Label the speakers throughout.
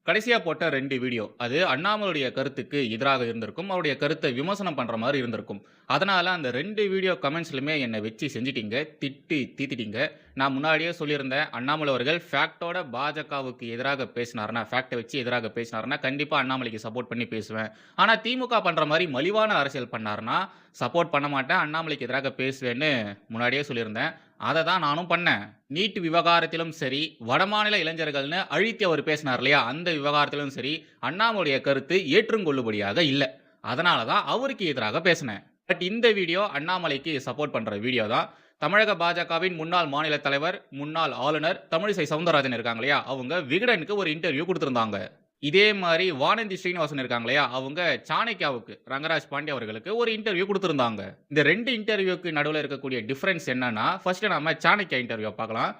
Speaker 1: கடைசியா போட்ட 2 வீடியோ. அது அண்ணாமலையுடைய கருத்துக்கு எதிராக இருந்திருக்கும். அவருடைய கருத்த விமர்சனம் பண்ற மாரி இருந்திருக்கும். அதனால அந்த 2 வீடியோ கமெண்ட்ஸ்லயுமே என்ன வச்சு செஞ்சுட்டீங்க. திட்டி தீர்த்திட்டீங்க. நான் முன்னாடியே சொல்லியிருந்தேன். அண்ணாமலை அவர்கள் ஃபேக்ட்டோட பாஜகவுக்கு எதிராக பேசினாருன்னா, ஃபேக்ட்ட வச்சு எதிராக பேசினாருன்னா, கண்டிப்பா அண்ணாமலைக்கு சப்போர்ட் பண்ணி பேசுவேன். ஆனா திமுக பண்ற மாரி மலிவான அரசியல் பண்ணாருன்னா, சப்போர்ட் பண்ண மாட்டேன். அண்ணாமலைக்கு எதிராக பேசுவேன்னு முன்னாடியே சொல்லியிருந்தேன். அத தான் நானும் பண்ணேன். நீட் விவகாரத்திலும் சரி, வடமாநில இளைஞர்கள்னு அழித்து அவர் பேசினார் இல்லையா? அந்த விவகாரத்திலும் சரி, அண்ணாமலையுடைய கருத்து ஏற்றுக்கொள்ளும்படியாக இல்ல. அதனால தான் அவருக்கு எதிராக பேசினேன். பட் இந்த வீடியோ அண்ணாமலைக்கு சப்போர்ட் பண்ற வீடியோ தான். தமிழக பாஜகவின் முன்னாள் மாநில தலைவர், முன்னாள் ஆளுநர் தமிழிசை சவுந்தரராஜன் இருக்காங்க இல்லையா? அவங்க விகடனுக்கு ஒரு இன்டர்வியூ குடுத்திருந்தாங்க. இதே மாரி வானதி ஸ்ரீனிவாசன் இருக்காங்க இல்லையா? அவங்க சாணக்யாவுக்கு, ரங்கராஜ் பாண்டே அவர்களுக்கு ஒரு இன்டர்வியூ குடுத்திருந்தாங்க. இந்த 2 இன்டர்வியூக்கு நடுவுல இருக்கக்கூடிய டிஃபரன்ஸ் என்னன்னா, ஃபர்ஸ்ட் நாம சாணக்யா இன்டர்வியூவ பார்க்கலாம்.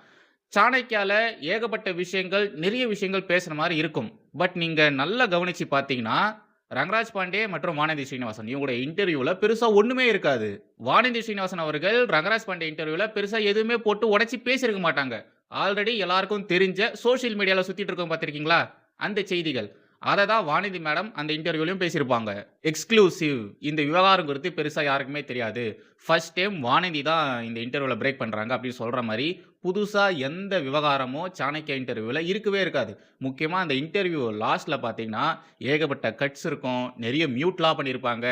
Speaker 1: சாணக்யால ஏகப்பட்ட விஷயங்கள், நிறைய விஷயங்கள் பேசுன மாரி இருக்கும். பட் நீங்க நல்லா கவனிச்சு பார்த்தீங்கன்னா, ரங்கராஜ் பாண்டே மற்றும் வானதி ஸ்ரீனிவாசன் இவங்களுடைய இன்டர்வியூல பெருசா ஒண்ணுமே இருக்காது. வானதி ஸ்ரீனிவாசன் அவர்கள் ரங்கராஜ் பாண்டே இன்டர்வியூல பெருசா எதுவுமே போட்டு உடைச்சு பேசியிருக்க மாட்டாங்க. ஆல்ரெடி எல்லாருக்கும் தெரிஞ்ச சோசியல் மீடியால சுத்திட்டு இருக்கும் பார்த்திருக்கீங்களா? அந்த செய்திகள். அத தான் வானதி மேடம் அந்த இன்டர்வியூலயும் பேசியிருப்பாங்க. எக்ஸ்க்ளூசிவ் இந்த விவகாரம் குறித்து பெருசா யாருக்குமே தெரியாது. ஃபர்ஸ்ட் டைம் வானதி தான் இந்த இன்டர்வியூல பிரேக் பண்றாங்க அப்படின்னு சொல்ற மாரி, புதுசா எந்த விவகாரமும் சாணக்யா இன்டர்வியூல இருக்கவே இருக்காது. முக்கியமா அந்த இன்டர்வியூ லாஸ்ட்ல பார்த்தீங்கன்னா, ஏகப்பட்ட கட்ஸ் இருக்கும். நெறைய மியூட்லாம் பண்ணியிருப்பாங்க.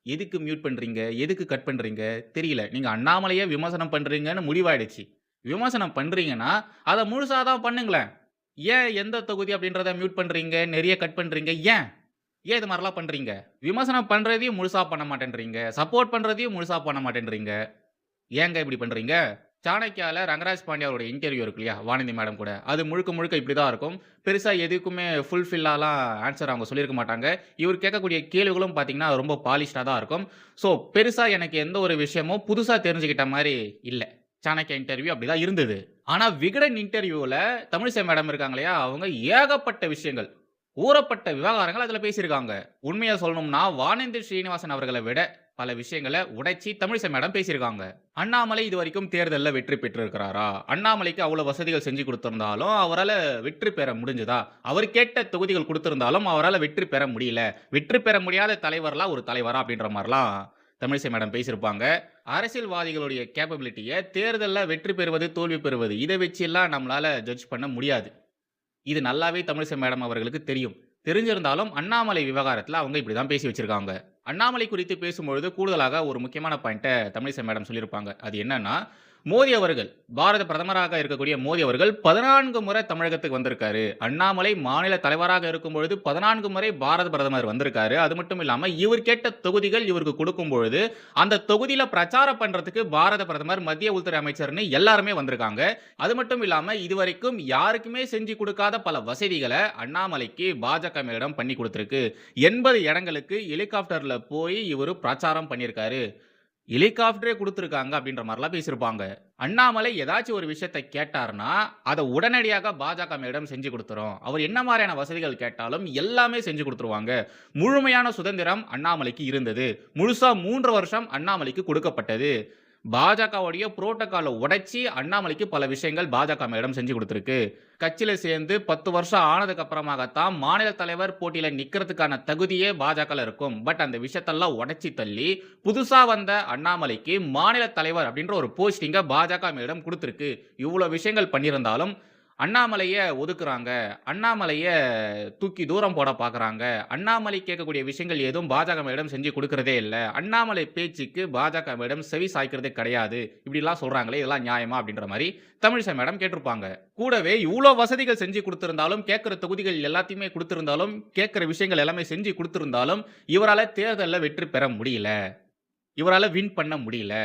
Speaker 1: எதுக்கு மியூட் பண்றீங்க? எதுக்கு கட் பண்றீங்க? தெரியல. நீங்க அண்ணாமலைய விமர்சனம் பண்றீங்கன்னு முடிவாயிடுச்சு. விமர்சனம் பண்றீங்கன்னா, அத முழுசா தான் பண்ணுங்களேன். ஏன் எந்த தொகுதி அப்படின்றத மியூட் பண்றீங்க? நெறைய கட் பண்றீங்க. ஏன்? ஏன் இது மாரிலாம் பண்றீங்க? விமர்சனம் பண்றதையும் முழுசா பண்ண மாட்டேன்றீங்க. சப்போர்ட் பண்றதையும் முழுசா பண்ண மாட்டேன்றீங்க. ஏங்க இப்படி பண்றீங்க? சாணக்யால ரங்கராஜ் பாண்டியா அவருடைய இன்டர்வியூ இருக்கு இல்லையா? வானதி மேடம் கூட. அது முழுக்க முழுக்க இப்படி தான் இருக்கும். பெருசா எதுக்குமே ஃபுல்ஃபில்லாலாம் ஆன்ஸர் அவங்க சொல்லியிருக்க மாட்டாங்க. இவர் கேட்கக்கூடிய கேள்விகளும் பார்த்தீங்கன்னா, ரொம்ப பாலிஷ்டா தான் இருக்கும். ஸோ பெருசா எனக்கு எந்த ஒரு விஷயமும் புதுசா தெரிஞ்சுக்கிட்ட மாரி இல்ல. சாணக்யா இன்டர்வியூ அப்படிதான் இருந்தது. ஆனா விகடன் இன்டர்வியூல தமிழிசை மேடம் இருக்காங்க இல்லையா? அவங்க ஏகப்பட்ட விஷயங்கள், ஊறப்பட்ட விவகாரங்கள் அதுல பேசியிருக்காங்க. உண்மைய சொல்லணும்னா, வானதி ஸ்ரீனிவாசன் அவர்கள விட பல விஷயங்கள உடைச்சு தமிழிசை மேடம் பேசியிருக்காங்க. அண்ணாமலை இதுவரைக்கும் தேர்தல்ல வெற்றி பெற்றிருக்கிறாரா? அண்ணாமலைக்கு அவ்வளவு வசதிகள் செஞ்சு குடுத்திருந்தாலும், அவரால வெற்றி பெற முடிஞ்சதா? அவர் கேட்ட தொகுதிகள் குடுத்திருந்தாலும், அவரால வெற்றி பெற முடியல. வெற்றி பெற முடியாத தலைவர்லாம் ஒரு தலைவரா? அப்படின்ற மாரிலாம் தமிழிசை மேடம் பேசியிருப்பாங்க. அரசியல்வாதிகளுடைய கேப்பபிலிட்டிய தேர்தல்ல வெற்றி பெறுவது, தோல்வி பெறுவது இத வச்செல்லாம் நம்மளால ஜட்ஜ் பண்ண முடியாது. இது நல்லாவே தமிழிசை மேடம் அவர்களுக்கு தெரியும். தெரிஞ்சிருந்தாலும் அண்ணாமலை விவகாரத்துல அவங்க இப்படி தான் பேசி வச்சிருக்காங்க. அண்ணாமலை குறித்து பேசும்பொழுது கூடுதலாக ஒரு முக்கியமான பாயிண்ட்ட தமிழிசை மேடம் சொல்லியிருப்பாங்க. அது என்னன்னா, மோடி அவர்கள், பாரத பிரதமராக இருக்கக்கூடிய மோடி அவர்கள் 14 முறை தமிழகத்துக்கு வந்திருக்காரு. அண்ணாமலை மாநில தலைவராக இருக்கும்பொழுது 14 முறை பாரத பிரதமர் வந்திருக்காரு. அது மட்டும் இல்லாம இவர் கேட்ட தொகுதிகள் இவருக்கு குடுக்கும் பொழுது, அந்த தொகுதியில பிரச்சாரம் பண்றதுக்கு பாரத பிரதமர், மத்திய உள்துறை அமைச்சர்ன்னு எல்லாருமே வந்திருக்காங்க. அது மட்டும் இல்லாம இதுவரைக்கும் யாருக்குமே செஞ்சு குடுக்காத பல வசதிகள அண்ணாமலைக்கு பாஜக மேலிடம் பண்ணி குடுத்திருக்கு. 80 இடங்களுக்கு ஹெலிகாப்டர்ல போய் இவரு பிரச்சாரம் பண்ணியிருக்காரு. ஹெலிகாப்டரே குடுத்திருக்காங்க அப்படின்ற மாரிலாம் பேசியிருப்பாங்க. அண்ணாமலை ஏதாச்சும் ஒரு விஷயத்த கேட்டார்ன்னா, அத உடனடியாக பாஜக மேலிடம் செஞ்சு குடுத்துரும். அவர் என்ன மாரியான வசதிகள் கேட்டாலும் எல்லாமே செஞ்சு குடுத்துருவாங்க. முழுமையான சுதந்திரம் அண்ணாமலைக்கு இருந்தது. முழுசா 3 வருஷம் அண்ணாமலைக்கு கொடுக்கப்பட்டது. பாஜகவுடைய புரோட்டோகால உடைச்சு அண்ணாமலைக்கு பல விஷயங்கள் பாஜக மேலிடம் செஞ்சு குடுத்திருக்கு. கட்சியில சேர்ந்து 10 வருஷம் ஆனதுக்கு அப்புறமாகத்தான் மாநில தலைவர் போட்டியில நிக்கிறதுக்கான தகுதியே பாஜகல இருக்கும். பட் அந்த விஷயத்தெல்லாம் உடைச்சு தள்ளி, புதுசா வந்த அண்ணாமலைக்கு மாநில தலைவர் அப்படின்ற ஒரு போஸ்டிங்க பாஜக மேலிடம் குடுத்திருக்கு. இவ்ளோ விஷயங்கள் பண்ணியிருந்தாலும், அண்ணாமலைய ஒதுக்குறாங்க. அண்ணாமலைய தூக்கி தூரம் போட பார்க்குறாங்க. அண்ணாமலை கேட்கக்கூடிய விஷயங்கள் எதுவும் பாஜக மேலிடம் செஞ்சு குடுக்கிறதே இல்ல. அண்ணாமலை பேச்சுக்கு பாஜக மேலிடம் செவி சாய்க்கிறதே கிடையாது. இப்படிலாம் சொல்றாங்களே, இதெல்லாம் நியாயமா? அப்படின்ற மாரி தமிழிசை மேடம் கேட்டிருப்பாங்க. கூடவே இவ்ளோ வசதிகள் செஞ்சு குடுத்திருந்தாலும், கேட்கிற தொகுதிகள் எல்லாத்தையுமே குடுத்திருந்தாலும், கேட்கிற விஷயங்கள் எல்லாமே செஞ்சு குடுத்திருந்தாலும், இவரால தேர்தல்ல வெற்றி பெற முடியல. இவரால வின் பண்ண முடியல.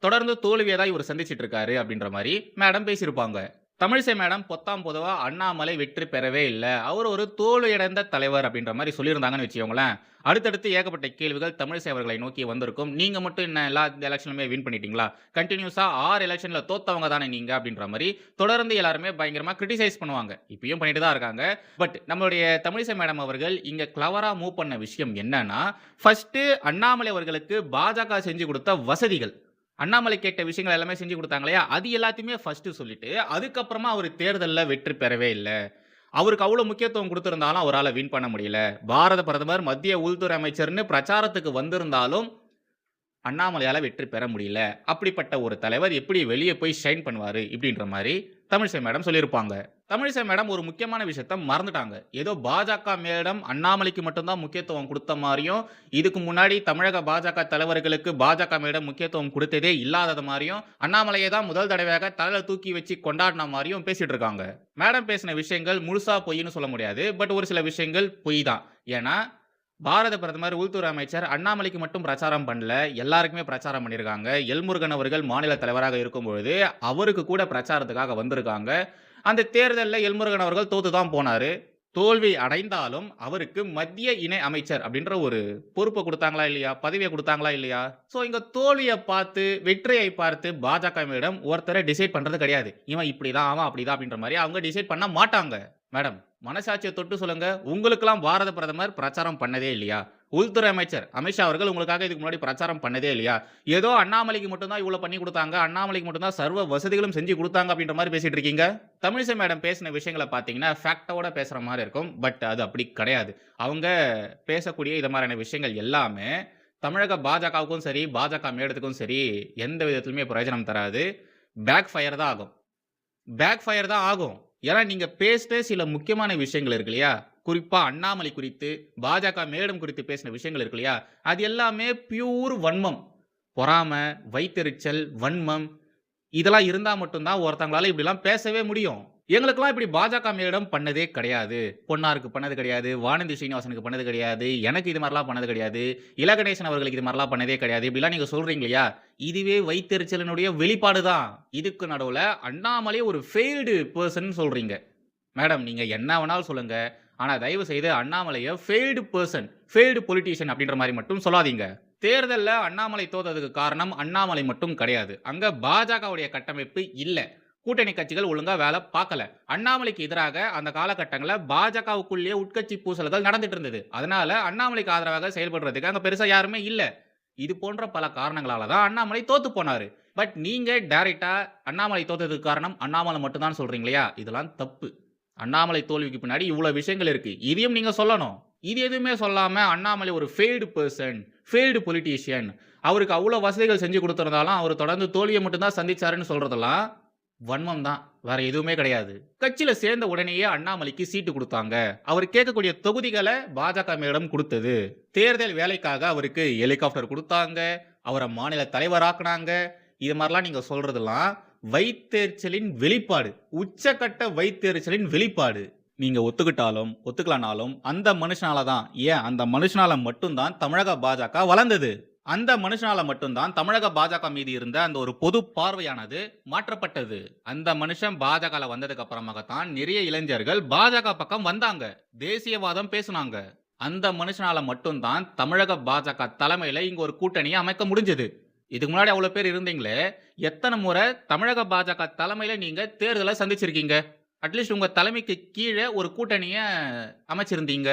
Speaker 1: தொடர்ந்து தோல்விய தான் இவர் சந்திச்சுட்டு இருக்காரு அப்படின்ற மாரி மேடம் பேசியிருப்பாங்க. தமிழிசை மேடம் பொத்தாம் பொதுவா அண்ணாமலை வெற்றி பெறவே இல்ல. அவர் ஒரு தோல்வியடைந்த தலைவர் அப்படின்ற மாரி சொல்லியிருந்தாங்கன்னு வச்சுக்கோங்களேன். அடுத்தடுத்து ஏகப்பட்ட கேள்விகள் தமிழிசை அவர்களை நோக்கி வந்திருக்கும். நீங்க மட்டும் என்ன எல்லா எலக்ஷன்லுமே வின் பண்ணிட்டீங்களா? கன்டினியூஸா 6 எலக்ஷன்ல தோத்தவங்க தானே நீங்க அப்படின்ற மாரி தொடர்ந்து எல்லாருமே பயங்கரமா கிரிட்டிசைஸ் பண்ணுவாங்க. இப்பயும் பண்ணிட்டு தான் இருக்காங்க. பட் நம்மளுடைய தமிழிசை மேடம் அவர்கள் இங்க கிளவரா மூவ் பண்ண விஷயம் என்னன்னா, ஃபர்ஸ்ட் அண்ணாமலை அவர்களுக்கு பாஜக செஞ்சு கொடுத்த வசதிகள். அண்ணாமலை கேட்ட விஷயங்கள் எல்லாமே செஞ்சு குடுத்தாங்க இல்லையா? அது எல்லாத்தையுமே ஃபர்ஸ்ட் சொல்லிட்டு, அதுக்கப்புறமா அவரு தேர்தல்ல வெற்றி பெறவே இல்ல. அவருக்கு அவ்வளோ முக்கியத்துவம் குடுத்திருந்தாலும் அவரால வின் பண்ண முடியல. பாரத பிரதமர், மத்திய உள்துறை அமைச்சர்ன்னு பிரச்சாரத்துக்கு வந்திருந்தாலும் அண்ணாமலையால வெற்றி பெற முடியல. அப்படிப்பட்ட ஒரு தலைவர் எப்படி வெளிய போய் ஷைன் பண்ணுவாரு? இப்படின்ற மாரி தமிழிசை மேடம் சொல்லியிருப்பாங்க. தமிழிசை மேடம் ஒரு முக்கியமான விஷயத்த மறந்துட்டாங்க. ஏதோ பாஜக மேடம் அண்ணாமலைக்கு மட்டும் தான் முக்கியத்துவம் குடுத்த மாரியும், இதுக்கு முன்னாடி தமிழக பாஜக தலைவர்களுக்கு பாஜக மேடம் முக்கியத்துவம் குடுத்ததே இல்லாதது மாரியும், அண்ணாமலைய தான் முதல் தடவையாக தலையில தூக்கி வச்சு கொண்டாடின மாரியும் பேசிட்டு இருக்காங்க. மேடம் பேசின விஷயங்கள் முழுசா பொய்ன்னு சொல்ல முடியாது. பட் ஒரு சில விஷயங்கள் பொய் தான். ஏன்னா பாரத பிரதமர், உள்துறை அமைச்சர் அண்ணாமலைக்கு மட்டும் பிரச்சாரம் பண்ணல. எல்லாருக்குமே பிரச்சாரம் பண்ணியிருக்காங்க. எல்முருகன் அவர்கள் மாநில தலைவராக இருக்கும்பொழுது, அவருக்கு கூட பிரச்சாரத்துக்காக வந்திருக்காங்க. அந்த தேர்தல்ல எல்முருகன் அவர்கள் தோத்து தான் போனாரு. தோல்வி அடைந்தாலும், அவருக்கு மத்திய இணை அமைச்சர் அப்படின்ற ஒரு பொறுப்ப குடுத்தாங்களா இல்லையா? பதவிய குடுத்தாங்களா இல்லையா? சோ இங்க தோல்விய பார்த்து, வெற்றியை பார்த்து பாஜகவிடம் ஒருத்தர டிசைட் பண்றது கிடையாது. இவன் இப்படிதான், அவன் அப்படிதான் அப்படின்ற மாரி அவங்க டிசைட் பண்ண மாட்டாங்க. மேடம், மனசாட்சிய தொட்டு சொல்லுங்க. உங்களுக்கெல்லாம் பாரத பிரதமர் பிரச்சாரம் பண்ணதே இல்லையா? உள்துறை அமைச்சர் அமித்ஷா அவர்கள் உங்களுக்காக இதுக்கு முன்னாடி பிரச்சாரம் பண்ணதே இல்லையா? ஏதோ அண்ணாமலைக்கு மட்டும் தான் இவ்வளவு பண்ணி குடுத்தாங்க. அண்ணாமலைக்கு மட்டும் தான் சர்வ வசதிகளும் செஞ்சு குடுத்தாங்க அப்படின்ற மாரி பேசிட்டு இருக்கீங்க. தமிழிசை மேடம் பேசின விஷயங்கள பார்த்தீங்கன்னா, ஃபேக்ட்டோட பேசுற மாரி இருக்கும். பட் அது அப்படி கிடையாது. அவங்க பேசக்கூடிய இது மாரியான விஷயங்கள் எல்லாமே தமிழக பாஜகவுக்கும் சரி, பாஜக மேடத்துக்கும் சரி, எந்த விதத்திலுமே பிரயோஜனம் தராது. பேக் ஃபயர் தான் ஆகும். பேக் ஃபயர் தான் ஆகும். ஏன்னா, நீங்க பேசின சில முக்கியமான விஷயங்கள் இருக்கு இல்லையா? குறிப்பா அண்ணாமலை குறித்து, பாஜக மேடம் குறித்து பேசின விஷயங்கள் இருக்கு இல்லையா? அது எல்லாமே பியூர் வன்மம். பொறாம, வைத்தெரிச்சல், வன்மம் இதெல்லாம் இருந்தா மட்டும் தான் ஒருத்தங்களால இப்படிலாம் பேசவே முடியும். எங்களுக்கெல்லாம் இப்படி பாஜக மேடம் பண்ணதே கிடையாது. பொன்னாருக்கு பண்ணது கிடையாது. வானதி ஸ்ரீனிவாசனுக்கு பண்ணது கிடையாது. எனக்கு இது மாரிலாம் பண்ணது கிடையாது. இல கணேசன் அவர்களுக்கு இது மாரிலாம் பண்ணதே கிடையாது. இப்படிலாம் நீங்க சொல்றீங்க இல்லையா? இதுவே வைத்தெரிச்சலினுடைய வெளிப்பாடு தான். இதுக்கு நடுவுல அண்ணாமலை ஒரு ஃபெயில்டு பெர்சன் சொல்றீங்க. மேடம் நீங்க என்ன வேணாலும் சொல்லுங்க. ஆனா தயவு செய்து அண்ணாமலைய ஃபெயில்டு பெர்சன், ஃபெயில்டு பொலிட்டீஷியன் அப்படின்ற மாரி மட்டும் சொல்லாதீங்க. தேர்தல்ல அண்ணாமலை தோத்ததுக்கு காரணம் அண்ணாமலை மட்டும் கிடையாது. அங்க பாஜகவுடைய கட்டமைப்பு இல்ல. கூட்டணி கட்சிகள் ஒழுங்கா வேலை பார்க்கல. அண்ணாமலைக்கு எதிராக அந்த காலகட்டங்கள்ல பாஜகவுக்குள்ளேயே உட்கட்சி பூசல்கள் நடந்துட்டு இருந்தது. அதனால அண்ணாமலைக்கு ஆதரவாக செயல்படுறதுக்கு அங்க பெருசா யாருமே இல்ல. இது போன்ற பல காரணங்களால தான் அண்ணாமலை தோத்து போனாரு. பட் நீங்க டைரக்ட்டா அண்ணாமலை தோத்ததுக்கு காரணம் அண்ணாமலை மட்டும் தான் சொல்றீங்க இல்லையா? இதெல்லாம் தப்பு. அண்ணாமலை தோல்விக்கு பின்னாடி இவ்வளவு விஷயங்கள் இருக்கு. இதையும் நீங்க சொல்லணும். இது எதுவுமே சொல்லாம அண்ணாமலை ஒரு ஃபெயில்டு பெர்சன், ஃபெயில்டு பொலிட்டீஷியன். அவருக்கு அவ்வளவு வசதிகள் செஞ்சு குடுத்திருந்தாலும், அவர் தொடர்ந்து தோல்விய மட்டும் தான் சந்திச்சாருன்னு சொல்றதெல்லாம் வன்மம் தான். வேற எதுவுமே கிடையாது. கட்சியில சேர்ந்த உடனேயே அண்ணாமலைக்கு சீட்டு குடுத்தாங்க. அவர் கேட்கக்கூடிய தொகுதிகள பாஜக மேடம் குடுத்தது. தேர்தல் வேலைக்காக அவருக்கு ஹெலிகாப்டர் குடுத்தாங்க. அவர மாநில தலைவராக்குனாங்க. இது மாரிலாம் நீங்க சொல்றதெல்லாம் வைத்தெரிச்சலின் வெளிப்பாடு. உச்சக்கட்ட வைத்தெரிச்சலின் வெளிப்பாடு. நீங்க ஒத்துக்கிட்டாலும், ஒத்துக்கலனாலும் அந்த மனுஷனால தான், ஏன் அந்த மனுஷனால மட்டும் தான் தமிழக பாஜக வளர்ந்தது. அந்த மனுஷனால மட்டும் தான் தமிழக பாஜக மீது இருந்த அந்த ஒரு பொது பார்வையானது மாற்றப்பட்டது. அந்த மனுஷன் பாஜகல வந்ததுக்கு அப்புறமாக தான் நிறைய இளைஞர்கள் பாஜக பக்கம் வந்தாங்க. தேசியவாதம் பேசுனாங்க. அந்த மனுஷனால மட்டும் தான் தமிழக பாஜக தலைமையில இங்க ஒரு கூட்டணியை அமைக்க முடிஞ்சது. இதுக்கு முன்னாடி அவ்வளவு பேர் இருந்தீங்களே, எத்தனை முறை தமிழக பாஜக தலைமையில நீங்க தேர்தலை சந்திச்சிருக்கீங்க? அட்லீஸ்ட் உங்க தலைமைக்கு கீழே ஒரு கூட்டணிய அமைச்சிருந்தீங்க.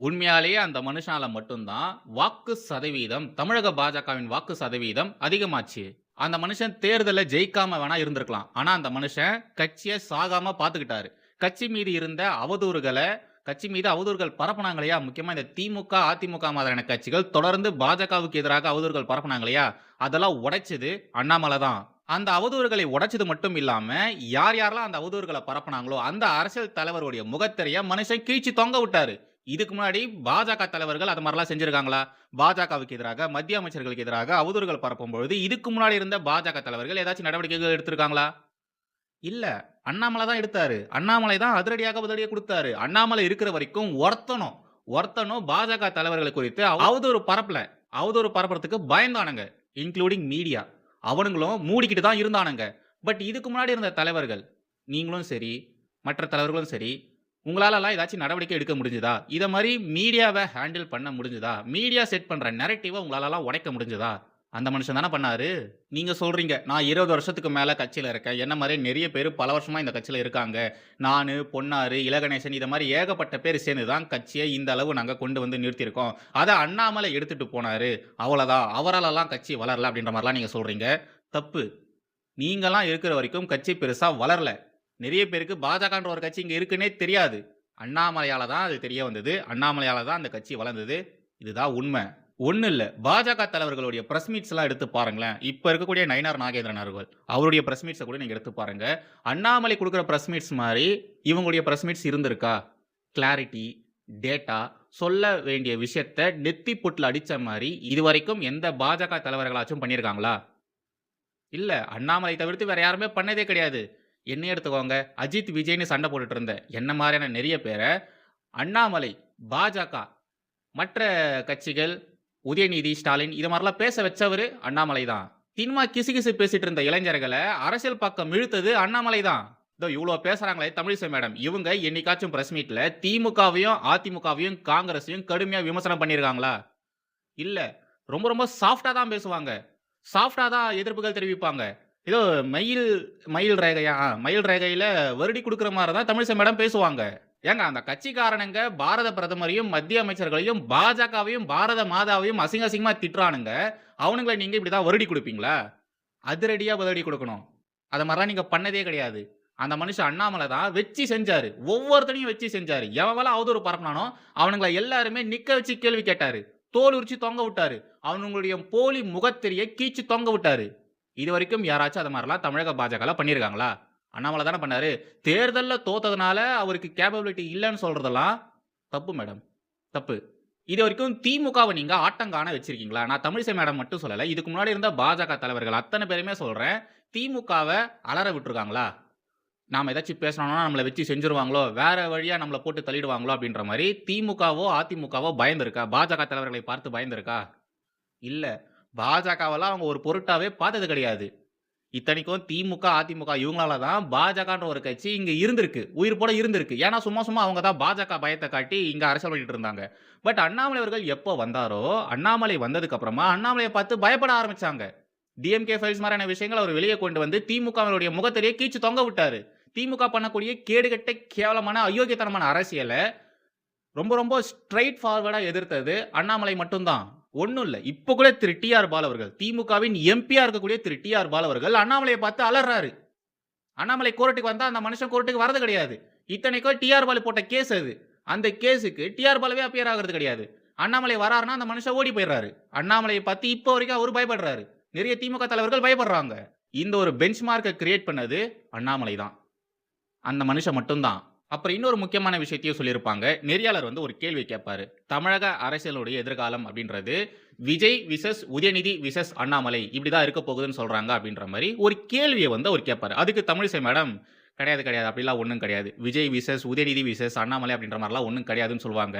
Speaker 1: உண்மையாலேயே அந்த மனுஷனால மட்டும் தான் வாக்கு சதவீதம், தமிழக பாஜகவின் வாக்கு சதவீதம் அதிகமாச்சு. அந்த மனுஷன் தேர்தல்ல ஜெயிக்காம வேணா இருந்திருக்கலாம். ஆனா அந்த மனுஷன் கட்சிய சாகாம பாத்துக்கிட்டாரு. கட்சி மீது இருந்த அவதூறுகள, கட்சி மீது அவதூறுகள் பரப்புனாங்க இல்லையா? முக்கியமா இந்த திமுக, அதிமுக மாதிரியான கட்சிகள் தொடர்ந்து பாஜகவுக்கு எதிராக அவதூறுகள் பரப்புனாங்க இல்லையா? அதெல்லாம் உடைச்சது அண்ணாமலை தான். அந்த அவதூறுகளை உடைச்சது மட்டும் இல்லாம, யார் யாரெல்லாம் அந்த அவதூறுகளை பரப்புனாங்களோ, அந்த அரசியல் தலைவருடைய முகத்திரைய மனுஷன் கிழிச்சு தொங்க விட்டாரு. இதுக்கு முன்னாடி பாஜக தலைவர்கள் அது மாரிலாம் செஞ்சிருக்காங்களா? பாஜகவுக்கு எதிராக, மத்திய அமைச்சர்களுக்கு எதிராக அவதூறுகள் பரப்பும் பொழுது, இதுக்கு முன்னாடி இருந்த பாஜக தலைவர்கள் ஏதாச்சும் நடவடிக்கைகள் எடுத்திருக்காங்களா? இல்ல. அண்ணாமலை தான் எடுத்தாரு. அண்ணாமலை தான் அதிரடியாக பதிலடிய குடுத்தாரு. அண்ணாமலை இருக்கிற வரைக்கும் ஒருத்தனும் பாஜக தலைவர்கள் குறித்து அவதூறு பரப்பல. அவதூறு பரப்புறதுக்கு பயந்தானுங்க. Including media. அவனுங்களும் மூடிக்கிட்டு தான் இருந்தானுங்க. பட் இதுக்கு முன்னாடி இருந்த தலைவர்கள், நீங்களும் சரி, மற்ற தலைவர்களும் சரி, உங்களாலலாம் ஏதாச்சும் நடவடிக்கை எடுக்க முடிஞ்சதா? இத மாரி மீடியாவ ஹேண்டில் பண்ண முடிஞ்சதா? மீடியா செட் பண்ற நரேட்டிவ உங்களாலலாம் உடைக்க முடிஞ்சதா? அந்த மனுஷன் தானே பண்ணாரு. நீங்க சொல்றீங்க, நான் 20 வருஷத்துக்கு மேல கட்சியில இருக்கேன். என்ன மாரி நெறைய பேரு பல வருஷமா இந்த கட்சியில இருக்காங்க. நானு, பொன்னாரு, இலகணேசன் இத மாரி ஏகப்பட்ட பேர் சேர்ந்து தான் கட்சிய இந்த அளவு நாங்க கொண்டு வந்து நிறுத்தியிருக்கோம். அத அண்ணாமலை எடுத்துட்டு போனாரு. அவ்வளதான். அவராலலாம் கட்சி வளரல அப்படின்ற மாரிலாம் நீங்க சொல்றீங்க. தப்பு. நீங்கலாம் இருக்கிற வரைக்கும் கட்சி பெருசா வளரல. நெறைய பேருக்கு பாஜகன்ற ஒரு கட்சி இங்க இருக்குன்னே தெரியாது. அண்ணாமலையால தான் அது தெரிய வந்தது. அண்ணாமலையால தான் அந்த கட்சி வளர்ந்தது. இதுதான் உண்மை. ஒண்ணும் இல்ல. பாஜக தலைவர்களுடைய பிரஸ் மீட்ஸ்லாம் எடுத்து பாருங்களேன். இப்ப இருக்கக்கூடிய நயினார் நாகேந்திரன் அவர்கள். அவருடைய பிரஸ் மீட்ஸ கூட நீங்க எடுத்து பாருங்க. அண்ணாமலை குடுக்குற பிரஸ் மீட்ஸ் மாரி இவங்களுடைய பிரஸ் மீட்ஸ் இருந்திருக்கா? கிளாரிட்டி, டேட்டா, சொல்ல வேண்டிய விஷயத்த நெத்தி பொட்டுல அடிச்ச மாரி இதுவரைக்கும் எந்த பாஜக தலைவர்களாச்சும் பண்ணியிருக்காங்களா? இல்ல. அண்ணாமலை தவிர்த்து வேற யாருமே பண்ணதே கிடையாது. என்னையே எடுத்துக்கோங்க. அஜித், விஜய்ன்னு சண்டை போட்டுட்டு இருந்த என்ன மாரியான நெறைய பேர அண்ணாமலை, பாஜக, மற்ற கட்சிகள், உதயநிதி, ஸ்டாலின் இது மாரிலாம் பேச வச்சவரு அண்ணாமலை தான். சினிமா கிசுகிசு பேசிட்டு இருந்த இளைஞர்கள அரசியல் பக்கம் இழுத்தது அண்ணாமலை தான். இதோ இவ்ளோ பேசுறாங்களே தமிழிசை மேடம். இவங்க என்னைக்காச்சும் பிரஸ் மீட்ல திமுகவையும், அதிமுகவையும், காங்கிரஸையும் கடுமையா விமர்சனம் பண்ணியிருக்காங்களா? இல்ல. ரொம்ப ரொம்ப சாஃப்ட்டா தான் பேசுவாங்க. சாஃப்ட்டா தான் எதிர்ப்புகள் தெரிவிப்பாங்க. ஏதோ மயில் மயில் ரேகையா? மயில் ரேகையில வருடி குடுக்குற மாரி தான் தமிழிசை மேடம் பேசுவாங்க. ஏங்க அந்த கட்சிக்காரனுங்க பாரத பிரதமரையும், மத்திய அமைச்சர்களையும், பாஜகவையும், பாரத மாதாவையும் அசிங்க அசிங்கமா திட்டுறானுங்க. அவனுங்கள நீங்க இப்படி தான் வருடி குடுப்பீங்களா? அதிரடியா பதிலடி குடுக்கணும். அத மாரிலாம் நீங்க பண்ணதே கிடையாது. அந்த மனுஷன் அண்ணாமலை தான் வச்சு செஞ்சாரு. ஒவ்வொருத்தனையும் வச்சு செஞ்சாரு. எவன்லாம் அவதூறு பரப்புனானோ அவனுங்கள எல்லாருமே நிக்க வச்சு கேள்வி கேட்டாரு. தோல் உரிச்சு தொங்க விட்டாரு. அவனுங்களுடைய போலி முகத்திரைய கீச்சு தொங்க விட்டாரு. இதுவரைக்கும் யாராச்சும் அது மாரிலாம் தமிழக பாஜகல பண்ணியிருக்காங்களா? அண்ணாமலை தானே பண்ணாரு. தேர்தல்ல தோத்ததுனால அவருக்கு கேப்பபிலிட்டி இல்லன்னு சொல்றதெல்லாம் தப்பு மேடம். தப்பு. இதுவரைக்கும் திமுகவ நீங்க ஆட்டங்காண வச்சிருக்கீங்களா? நான் தமிழிசை மேடம் மட்டும் சொல்லல. இதுக்கு முன்னாடி இருந்த பாஜக தலைவர்கள் அத்தன பேருமே சொல்றேன். திமுகவ அலற விட்டுருக்காங்களா? நாம ஏதாச்சும் பேசுனோம்னா நம்மள வச்சு செஞ்சுருவாங்களோ, வேற வழியா நம்மள போட்டு தள்ளிடுவாங்களோ அப்படின்ற மாரி திமுகவோ, அதிமுகவோ பயந்திருக்கா? பாஜக தலைவர்களை பார்த்து பயந்திருக்கா? இல்ல. பாஜகவெல்லாம் அவங்க ஒரு பொருட்டாவே பார்த்தது கிடையாது. இத்தனைக்கும் திமுக, அதிமுக இவங்களால தான் பாஜகன்ற ஒரு கட்சி இங்க இருந்திருக்கு. உயிர்ப்போட இருந்திருக்கு. ஏன்னா சும்மா சும்மா அவங்க தான் பாஜக பயத்த காட்டி இங்க அரசியல் பண்ணிட்டு இருந்தாங்க. பட் அண்ணாமலை அவர்கள் எப்போ வந்தாரோ, அண்ணாமலை வந்ததுக்கு அப்புறமா அண்ணாமலைய பார்த்து பயப்பட ஆரம்பிச்சாங்க. டிஎம்கே ஃபைல்ஸ் மாரியான விஷயங்கள அவர் வெளிய கொண்டு வந்து திமுகவினுடைய முகத்திலேயே கீச்சு தொங்க விட்டாரு. திமுக பண்ணக்கூடிய கேடுகெட்ட கேவலமான அயோக்கியத்தனமான அரசியல ரொம்ப ரொம்ப ஸ்ட்ரெய்ட் ஃபார்வர்டா எதிர்த்தது அண்ணாமலை மட்டும் தான். ஒண்ணும் இல்ல. இப்ப கூட திரு டி.ஆர். பாலு அவர்கள், திமுகவின் எம்பியா இருக்கக்கூடிய திரு டி.ஆர். பாலு அவர்கள் அண்ணாமலைய பார்த்து அலர்றாரு. அண்ணாமலை கோர்ட்டுக்கு வந்தா அந்த மனுஷன் கோர்ட்டுக்கு வரது கிடையாது. இத்தனைக்கும் டி.ஆர். பாலு போட்ட கேஸ் அது. அந்த கேஸுக்கு டி.ஆர். பாலுவே அப்பியர் ஆகுறது கிடையாது. அண்ணாமலை வராருன்னா அந்த மனுஷன் ஓடி போயிறாரு. அண்ணாமலைய பார்த்து இப்ப வரைக்கும் அவரு பயப்படுறாரு. நிறைய திமுக தலைவர்கள் பயப்படுறாங்க. இந்த ஒரு பெஞ்ச் மார்க்க கிரியேட் பண்ணது அண்ணாமலை தான். அந்த மனுஷன் மட்டும் தான். அப்புறம் இன்னொரு முக்கியமான விஷயத்தையும் சொல்லியிருப்பாங்க. நெறியாளர் வந்து ஒரு கேள்வி கேட்பாரு. தமிழக அரசியலுடைய எதிர்காலம் அப்படின்றது விஜய் விசஸ் உதயநிதி விசஸ் அண்ணாமலை இப்படிதான் இருக்க போகுதுன்னு சொல்றாங்க அப்படின்ற மாரி ஒரு கேள்விய வந்து அவர் கேட்பாரு. அதுக்கு தமிழிசை மேடம் கிடையாது, கிடையாது. அப்படிலாம் ஒண்ணும் கிடையாது. விஜய் விசஸ் உதயநிதி விசஸ் அண்ணாமலை அப்படின்ற மாரிலாம் ஒண்ணும் கிடையாதுன்னு சொல்லுவாங்க.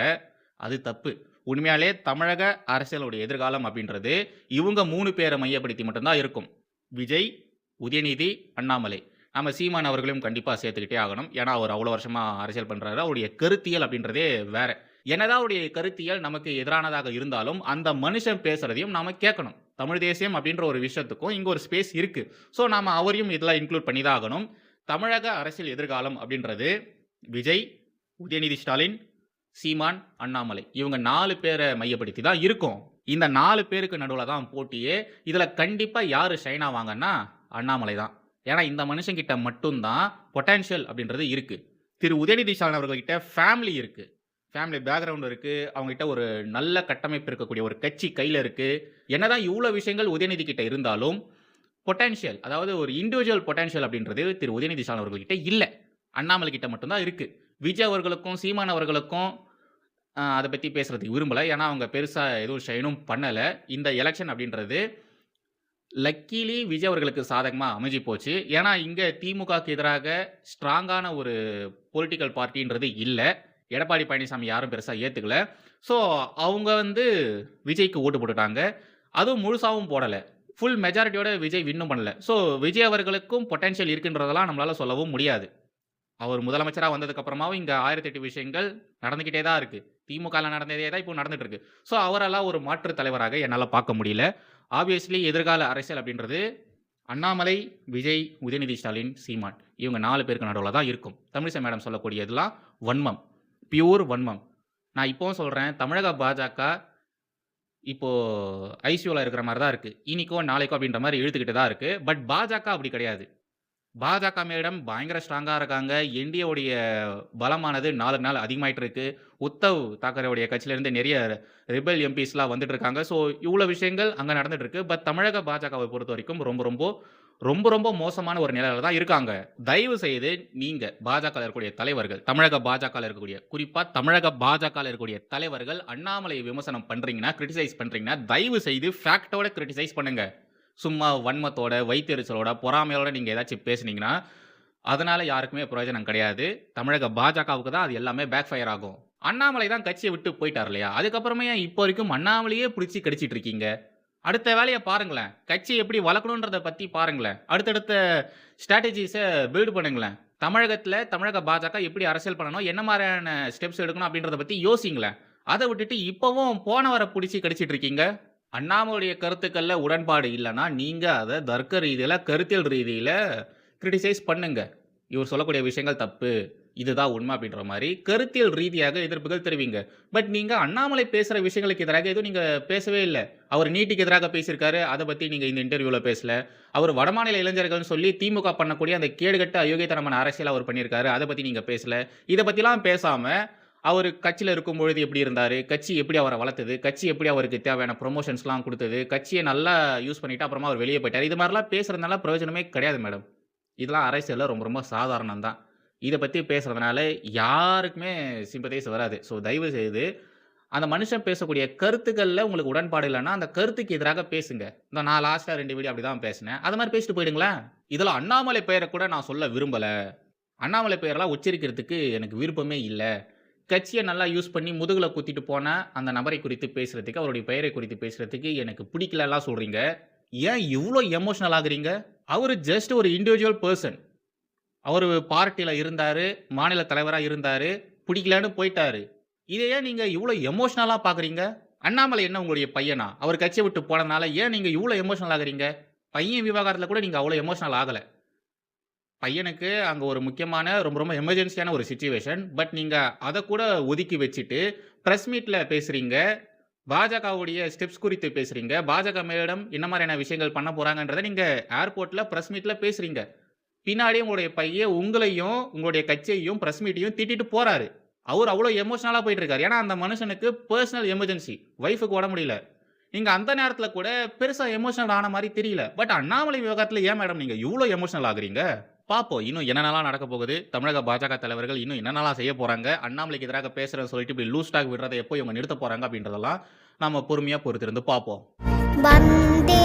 Speaker 1: அது தப்பு. உண்மையாலே தமிழக அரசியலுடைய எதிர்காலம் அப்படின்றது இவங்க 3 பேர மையப்படுத்தி மட்டும் தான் இருக்கும். விஜய், உதயநிதி, அண்ணாமலை. நம்ம சீமான் அவர்களையும் கண்டிப்பா சேர்த்துக்கிட்டே ஆகணும். ஏன்னா, அவர் அவ்வளோ வருஷமா அரசியல் பண்றாரு. அவருடைய கருத்தியல் அப்படின்றதே வேற. என்னதான் அவருடைய கருத்தியல் நமக்கு எதிரானதாக இருந்தாலும், அந்த மனுஷன் பேசுறதையும் நாம கேட்கணும். தமிழ் தேசியம் அப்படின்ற ஒரு விஷயத்துக்கும் இங்க ஒரு ஸ்பேஸ் இருக்கு. ஸோ, நாம அவரையும் இதெல்லாம் இன்க்ளூட் பண்ணி தான் ஆகணும். தமிழக அரசியல் எதிர்காலம் அப்படின்றது விஜய், உதயநிதி ஸ்டாலின், சீமான், அண்ணாமலை. இவங்க 4 பேர மையப்படுத்தி தான் இருக்கும். இந்த 4 பேருக்கு நடுவுல தான் போட்டியே. இதுல கண்டிப்பா யாரு ஷைன் ஆவாங்கன்னா, அண்ணாமலை தான். ஏன்னா, இந்த மனுஷன்கிட்ட மட்டும் தான் பொட்டன்ஷியல் அப்படின்றது இருக்கு. திரு உதயநிதி ஸ்டாலின் அவர்கள்கிட்ட ஃபேமிலி இருக்கு. ஃபேமிலி பேக்ரவுண்ட் இருக்கு. அவங்ககிட்ட ஒரு நல்ல கட்டமைப்பு இருக்கக்கூடிய ஒரு கட்சி கையில இருக்கு. என்னதான் இவ்ளோ விஷயங்கள் உதயநிதி கிட்ட இருந்தாலும், பொட்டன்ஷியல் அதாவது ஒரு இண்டிவிஜுவல் பொட்டன்ஷியல் அப்படின்றது திரு உதயநிதி ஸ்டாலின் அவர்கள்கிட்ட இல்ல. அண்ணாமலை கிட்ட மட்டும் தான் இருக்கு. விஜய் அவர்களுக்கும், சீமான் அவர்களுக்கும் அத பத்தி பேசுறதுக்கு விரும்பல. ஏன்னா, அவங்க பெருசா எதுவும் ஷைனும் பண்ணல. இந்த எலக்ஷன் அப்படின்றது லக்கிலி விஜய் அவர்களுக்கு சாதகமா அமைஞ்சு போச்சு. ஏன்னா, இங்க திமுகவுக்கு எதிராக ஸ்ட்ராங்கான ஒரு பொலிட்டிக்கல் பார்ட்டின்றது இல்ல. எடப்பாடி பழனிசாமி யாரும் பெருசா ஏத்துக்கல. ஸோ, அவங்க வந்து விஜய்க்கு ஓட்டு போட்டுட்டாங்க. அதுவும் முழுசாவும் போடல. ஃபுல் மெஜாரிட்டியோட விஜய் வின்னும் பண்ணல. ஸோ, விஜய் அவர்களுக்கும் பொட்டன்ஷியல் இருக்குன்றதெல்லாம் நம்மளால சொல்லவும் முடியாது. அவர் முதலமைச்சரா வந்ததுக்கு அப்புறமாவும் இங்க 1008 விஷயங்கள் நடந்துகிட்டே தான் இருக்கு. திமுகல நடந்ததே தான் இப்போ நடந்துட்டு இருக்கு. ஸோ, அவரெல்லாம் ஒரு மாற்று தலைவராக என்னால பார்க்க முடியல. ஆப்வியஸ்லி எதிர்கால அரசியல் அப்படின்றது அண்ணாமலை, விஜய், உதயநிதி ஸ்டாலின், சீமான் இவங்க 4 பேருக்கு நடுவுல தான் இருக்கும். தமிழிசை மேடம் சொல்லக்கூடியதெல்லாம் வன்மம். பியூர் வன்மம். நான் இப்பவும் சொல்றேன், தமிழக பாஜக இப்போ ஐசியூல இருக்கிற மாரி தான் இருக்கு. இன்னிக்கோ, நாளைக்கோ அப்படின்ற மாரி இழுத்துக்கிட்டு தான் இருக்கு. பட் பாஜக அப்படி கிடையாது. பாஜக மேலிடம் பயங்கர ஸ்ட்ராங்கா இருக்காங்க. என்டிஏவுடைய பலமானது நாளுக்கு நாள் அதிகமாயிட்டு இருக்கு. உத்தவ் தாக்கரேவுடைய கட்சியிலிருந்து நெறைய ரெபெல் எம்பிஸ்லாம் வந்துட்டு இருக்காங்க. ஸோ இவ்ளோ விஷயங்கள் அங்க நடந்துட்டு இருக்கு. பட் தமிழக பாஜகவை பொறுத்தவரைக்கும் ரொம்ப மோசமான ஒரு நிலையில தான் இருக்காங்க. தயவு செய்து நீங்க பாஜகல இருக்கக்கூடிய தலைவர்கள், தமிழக பாஜகல இருக்கக்கூடிய குறிப்பா தமிழக பாஜகல இருக்கக்கூடிய தலைவர்கள் அண்ணாமலையை விமர்சனம் பண்றீங்கன்னா, கிரிட்டிசைஸ் பண்றீங்கன்னா, தயவு செய்து ஃபேக்ட்டோட கிரிட்டிசைஸ் பண்ணுங்க. சும்மா வன்மத்தோட, வயித்தெரிச்சலோட, பொறாமையோட நீங்க ஏதாச்சும் பேசுனீங்கன்னா, அதனால யாருக்குமே பிரயோஜனம் கிடையாது. தமிழக பாஜகவுக்கு தான் அது எல்லாமே பேக் ஃபயர் ஆகும். அண்ணாமலை தான் கட்சிய விட்டு போயிட்டார் இல்லையா? அதுக்கப்புறமே ஏன் இப்போ வரைக்கும் அண்ணாமலையே புடிச்சு கடிச்சிட்டு இருக்கீங்க? அடுத்த வேலைய பாருங்களேன். கட்சிய எப்படி வளர்க்கணும்ன்றத பத்தி பாருங்களேன். அடுத்தடுத்த ஸ்ட்ராட்டஜிஸ பில்ட் பண்ணுங்களேன். தமிழகத்தில தமிழக பாஜக எப்படி அரசியல் பண்ணணும்? என்ன மாரியான ஸ்டெப்ஸ் எடுக்கணும்? அப்படின்றத பத்தி யோசிங்களேன். அத விட்டுட்டு இப்பவும் போனவர புடிச்சு கடிச்சிட்டு இருக்கீங்க. அண்ணாமலையுடைய கருத்துக்கள்ல உடன்பாடு இல்லன்னா, நீங்க அத தர்க்க ரீதியில, கருத்தியல் ரீதியில கிரிட்டிசைஸ் பண்ணுங்க. இவர் சொல்லக்கூடிய விஷயங்கள் தப்பு. இதுதான் உண்மை அப்படின்ற மாரி கருத்தியல் ரீதியாக எதிர்ப்புகள் தெரிவிங்க. பட் நீங்க அண்ணாமலை பேசுற விஷயங்களுக்கு எதிராக எதுவும் நீங்க பேசவே இல்ல. அவர் நீட்டுக்கு எதிராக பேசியிருக்காரு. அத பத்தி நீங்க இந்த இன்டர்வியூல பேசல. அவர் வடமாநில இளைஞர்கள்னு சொல்லி திமுக பண்ணக்கூடிய அந்த கேடுகெட்ட அயோக்கியத்தனமான அரசியல் அவர் பண்ணியிருக்காரு. அத பத்தி நீங்க பேசல. இத பத்திலாம் பேசாம, அவரு கட்சியில இருக்கும்பொழுது எப்படி இருந்தாரு? கட்சி எப்படி அவர வளர்த்தது? கட்சி எப்படி அவருக்கு தேவையான புரமோஷன்ஸ்லாம் குடுத்தது? கட்சிய நல்லா யூஸ் பண்ணிட்டு அப்புறமா அவர் வெளிய போய்ட்டாரு. இது மாரிலாம் பேசுறதுனால பிரயோஜனமே கிடையாது மேடம். இதெல்லாம் அரசியல்ல ரொம்ப சாதாரணம் தான். இத பத்தி பேசுறதுனால யாருக்குமே சிம்பத்தீஸ் வராது. ஸோ தயவு செய்து அந்த மனுஷன் பேசக்கூடிய கருத்துக்கள்ல உங்களுக்கு உடன்பாடு இல்லன்னா, அந்த கருத்துக்கு எதிராக பேசுங்க. நான் லாஸ்ட்டா 2 வீடியோ அப்படிதான் பேசினேன். அது மாரி பேசிட்டு போயிடுங்களேன். இதுல அண்ணாமலை பெயர கூட நான் சொல்ல விரும்பல. அண்ணாமலை பெயரெல்லாம் உச்சரிக்கிறதுக்கு எனக்கு விருப்பமே இல்ல. கட்சிய நல்லா யூஸ் பண்ணி முதுகுல குத்திட்டு போன அந்த நபரை குறித்து பேசுறதுக்கு, அவருடைய பெயரை குறித்து பேசுறதுக்கு எனக்கு பிடிக்கலலாம் சொல்றீங்க. ஏன் இவ்ளோ எமோஷனல் ஆகுறீங்க? அவரு ஜஸ்ட் ஒரு இண்டிவிஜுவல் பெர்சன். அவரு பார்ட்டில இருந்தாரு, மாநில தலைவரா இருந்தாரு, பிடிக்கலன்னு போய்ட்டாரு. இத ஏன் நீங்க இவ்ளோ எமோஷனலா பார்க்குறீங்க? அண்ணாமலை என்ன உங்களுடைய பையனா? அவர் கட்சிய விட்டு போனனால ஏன் நீங்க இவ்ளோ எமோஷனல் ஆகுறீங்க? பையன் விவகாரத்துல கூட நீங்க அவ்ளோ எமோஷனல் ஆகல. பையனுக்கு அங்க ஒரு முக்கியமான ரொம்ப எமர்ஜென்சியான ஒரு சிச்சுவேஷன். பட் நீங்க அத கூட ஒதுக்கி வச்சுட்டு, பிரஸ் மீட்ல பேசுறீங்க. பாஜகவுடைய ஸ்டெப்ஸ் குறித்து பேசுறீங்க. பாஜக மேலிடம் என்ன மாரியான விஷயங்கள் பண்ண போறாங்கன்றத நீங்க ஏர்போர்ட்ல, பிரஸ் மீட்ல பேசுறீங்க. பின்னாடி உங்களுடைய பையன் உங்களையும், உங்களுடைய கட்சியையும், பிரஸ் மீட்டையும் திட்டிட்டு போறாரு. அவரு அவ்ளோ எமோஷனலா போயிட்டு இருக்காரு. ஏன்னா, அந்த மனுஷனுக்கு பெர்சனல் எமர்ஜென்சி. வைஃப்க்கு உடம்பு முடியல. நீங்க அந்த நேரத்துல கூட பெருசா எமோஷனல் ஆன மாரி தெரியல. பட் அண்ணாமலை விவகாரத்துல ஏன் மேடம் நீங்க இவ்ளோ எமோஷனல் ஆகுறீங்க? பார்ப்போம். இன்னும் என்னென்னலாம் நடக்கப் போகுது? தமிழக பாஜக தலைவர்கள் இன்னும் என்னென்னலாம் செய்ய போறாங்க? அண்ணாமலைக்கு எதிராக பேசுறேன்னு சொல்லிட்டு இப்படி லூஸ் டாக் விடுறத எப்போ இவங்க நிறுத்தப் போறாங்க? அப்படின்றதெல்லாம் நாம பொறுமையா பொறுத்திருந்து பார்ப்போம். வந்தே